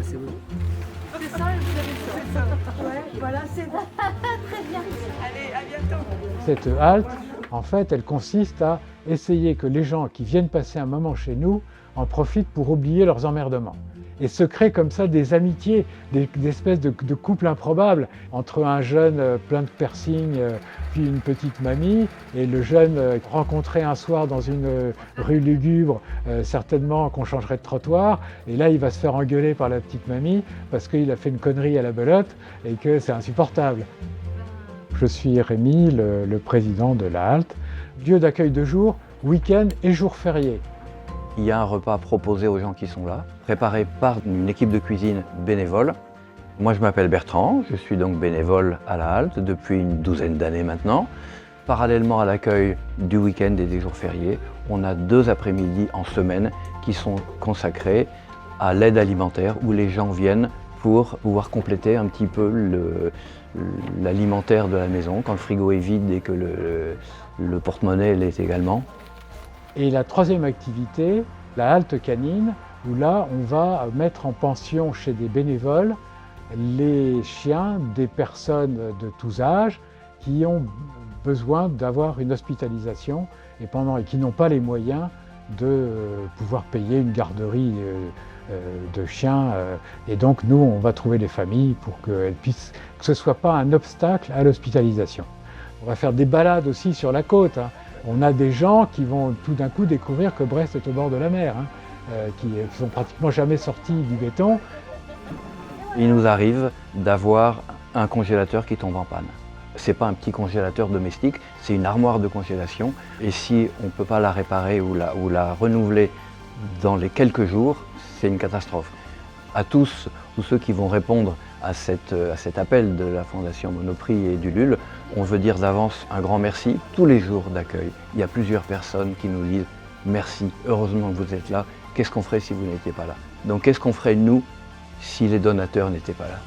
c'est bon. C'est ça, et vous avez ça. C'est ça. Ouais, voilà, c'est très bien. Allez, à bientôt. Cette halte, en fait, elle consiste à essayer que les gens qui viennent passer un moment chez nous en profitent pour oublier leurs emmerdements. Et se créent comme ça des amitiés, des espèces de couples improbables entre un jeune plein de piercing puis une petite mamie, et le jeune rencontré un soir dans une rue lugubre, certainement qu'on changerait de trottoir, et là il va se faire engueuler par la petite mamie parce qu'il a fait une connerie à la belote et que c'est insupportable. Je suis Rémi, le président de la halte, lieu d'accueil de jour, week-end et jours fériés. Il y a un repas proposé aux gens qui sont là, préparé par une équipe de cuisine bénévole. Moi, je m'appelle Bertrand, je suis donc bénévole à la halte depuis une douzaine d'années maintenant. Parallèlement à l'accueil du week-end et des jours fériés, on a 2 après-midi en semaine qui sont consacrés à l'aide alimentaire, où les gens viennent pour pouvoir compléter un petit peu l'alimentaire de la maison, quand le frigo est vide et que le porte-monnaie l'est également. Et la troisième activité, la halte canine, où là on va mettre en pension chez des bénévoles les chiens des personnes de tous âges qui ont besoin d'avoir une hospitalisation et qui n'ont pas les moyens de pouvoir payer une garderie de chiens. Et donc nous, on va trouver des familles pour que ce ne soit pas un obstacle à l'hospitalisation. On va faire des balades aussi sur la côte. On a des gens qui vont tout d'un coup découvrir que Brest est au bord de la mer, qui sont pratiquement jamais sortis du béton. Il nous arrive d'avoir un congélateur qui tombe en panne. Ce n'est pas un petit congélateur domestique, c'est une armoire de congélation. Et si on ne peut pas la réparer ou la renouveler dans les quelques jours, c'est une catastrophe. À tous ceux qui vont répondre à cet appel de la Fondation Monoprix et du LUL, on veut dire d'avance un grand merci. Tous les jours d'accueil, il y a plusieurs personnes qui nous disent « Merci, heureusement que vous êtes là, qu'est-ce qu'on ferait si vous n'étiez pas là ?» Donc qu'est-ce qu'on ferait nous si les donateurs n'étaient pas là ?